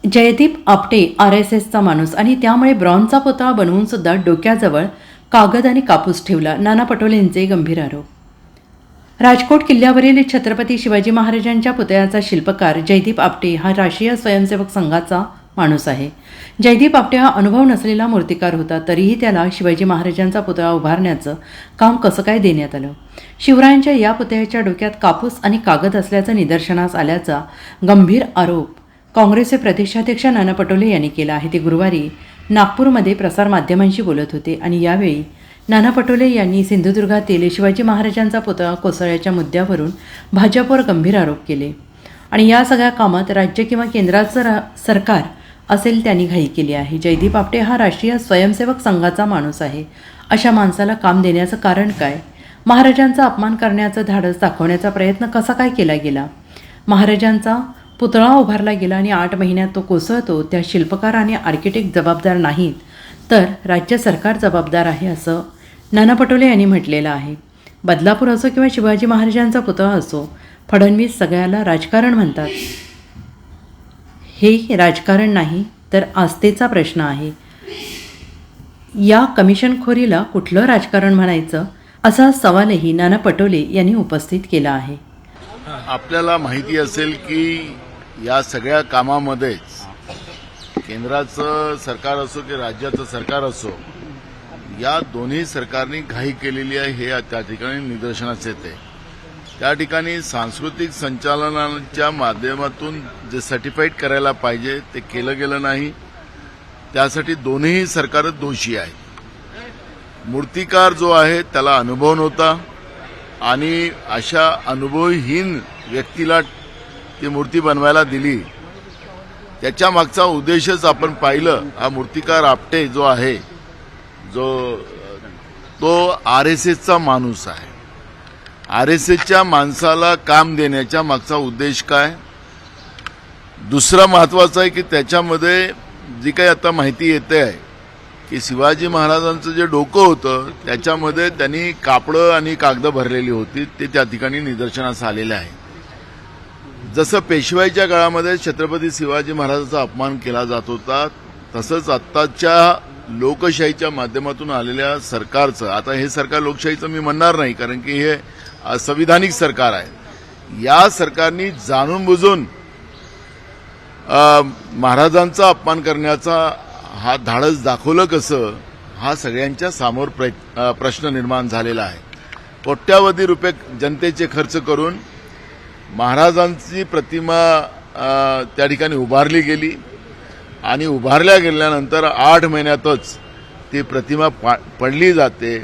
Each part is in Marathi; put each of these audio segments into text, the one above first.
जयदीप आपटे RSSचा माणूस आणि त्यामुळे ब्रॉन्झचा पुतळा बनवून सुद्धा डोक्याजवळ कागद आणि कापूस ठेवला. नाना पटोलेंचे गंभीर आरोप. राजकोट किल्ल्यावरील छत्रपती शिवाजी महाराजांच्या पुतळ्याचा शिल्पकार जयदीप आपटे हा राष्ट्रीय स्वयंसेवक संघाचा माणूस आहे. जयदीप आपटे हा अनुभव नसलेला मूर्तिकार होता, तरीही त्याला शिवाजी महाराजांचा पुतळा उभारण्याचं काम कसं काय देण्यात आलं? शिवरायांच्या या पुतळ्याच्या डोक्यात कापूस आणि कागद असल्याचं निदर्शनास आल्याचा गंभीर आरोप काँग्रेसचे प्रदेशाध्यक्ष नाना पटोले यांनी केला आहे. ते गुरुवारी नागपूरमध्ये प्रसारमाध्यमांशी बोलत होते आणि यावेळी नाना पटोले यांनी सिंधुदुर्गातील शिवाजी महाराजांचा पुतळा कोसळल्याच्या मुद्द्यावरून भाजपवर गंभीर आरोप केले आणि या सगळ्या कामात राज्य किंवा केंद्राचं सरकार असेल त्यांनी घाई केली आहे. जयदीप आपटे हा राष्ट्रीय स्वयंसेवक संघाचा माणूस आहे. अशा माणसाला काम देण्याचं कारण काय? महाराजांचा अपमान करण्याचं धाडस दाखवण्याचा प्रयत्न कसा काय केला गेला? महाराजांचा पुतळा उभारला गेला आणि 8 महिन्यात तो कोसळतो. त्या शिल्पकार आणि आर्किटेक्ट जबाबदार नाहीत, तर राज्य सरकार जबाबदार आहे, असं नाना पटोले यांनी म्हटलेलं आहे. बदलापूर असो किंवा शिवाजी महाराजांचा पुतळा असो, फडणवीस सगळ्याला राजकारण म्हणतात. हे राजकारण नाही, तर आस्थेचा प्रश्न आहे. या कमिशनखोरीला कुठलं राजकारण म्हणायचं, असा सवालही नाना पटोले यांनी उपस्थित केला आहे. आपल्याला माहिती असेल की या सगळ्या कामामध्येच केंद्राचं सरकार असो की राज्याचं सरकार असो, या दोन्ही सरकारनी घाई केलेली आहे हे त्या ठिकाणी निदर्शनास येते. त्या ठिकाणी सांस्कृतिक संचालनाच्या माध्यमातून जे सर्टिफाईड करायला पाहिजे ते केलं गेलं नाही. त्यासाठी दोन्ही सरकार दोषी आहेत. मूर्तिकार जो आहे त्याला अनुभव नव्हता आणि अशा अनुभवहीन व्यक्तीला ती मूर्ती बनवायला दिली. त्याच्या मागचा उद्देशच आपण पाहिलं. हा मूर्तिकार आपटे जो आहे, तो RSSचा माणूस आहे. RSSच्या माणसाला काम देण्याच्या मागचा उद्देश काय? दुसरा महत्वाचा आहे की त्याच्यामध्ये जी काही आता माहिती येते आहे की शिवाजी महाराजांचं जे डोकं होतं त्याच्यामध्ये त्यांनी कापडं आणि कागदं भरलेली होती, ते त्या ठिकाणी निदर्शनास आलेलं आहे. जसं पेशवाईच्या काळामध्ये छत्रपती शिवाजी महाराजांचा अपमान केला जात होता, तसंच आत्ताच्या लोकशाहीच्या माध्यमातून आलेल्या सरकारचं, आता हे सरकार लोकशाहीचं मी म्हणणार नाही कारण की हे संविधानिक सरकार आहे, या सरकारनी जाणून बुजून महाराजांचा अपमान करण्याचा हा धाडस दाखवलं कसं, हा सगळ्यांच्या समोर प्रश्न निर्माण झालेला आहे. कोट्यावधी रुपये जनतेचे खर्च करून महाराजांची प्रतिमा त्या ठिकाणी उभारली गेली आणि उभारल्या गेल्यानंतर 8 महिन्यातच ती प्रतिमा पडली जाते.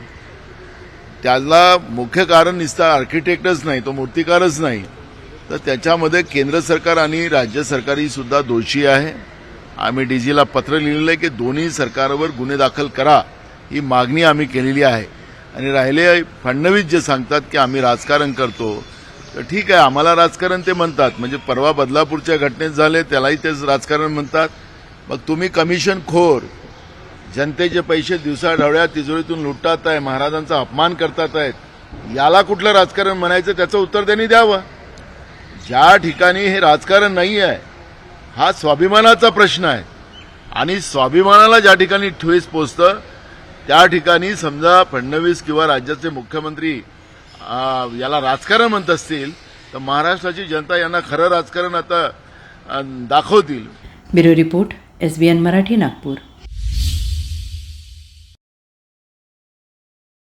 त्याला मुख्य कारण नुसतं आर्किटेक्टच नाही, तो मूर्तिकारच नाही, तर त्याच्यामध्ये केंद्र सरकार आणि राज्य सरकारही सुद्धा दोषी आहे. आम्ही DGला पत्र लिहिलेलं आहे की दोन्ही सरकारवर गुन्हे दाखल करा, ही मागणी आम्ही केलेली आहे. आणि राहिले फडणवीस जे सांगतात की आम्ही राजकारण करतो, तर ठीक आहे, आम्हाला राजकारण ते म्हणतात. म्हणजे परवा बदलापूरच्या घटनेत झाले त्यालाही तेच राजकारण म्हणतात. मग तुम्ही कमिशनखोर, जनतेचे पैसे दिवसाढवळ्या तिजोरीतून लुटतात आहे, महाराजांचा अपमान करतात आहेत, याला कुठलं राजकारण म्हणायचं त्याचं उत्तर त्यांनी द्यावं. ज्या ठिकाणी हे राजकारण नाही आहे, हा स्वाभिमानाचा प्रश्न आहे आणि स्वाभिमानाला ज्या ठिकाणी ठेस पोचतं त्या ठिकाणी समजा फडणवीस किंवा राज्याचे मुख्यमंत्री याला राजकारण म्हणत असतील तर महाराष्ट्राची जनता यांना खरं राजकारण आता दाखवतील. Bureau report, SBN Marathi, Nagpur.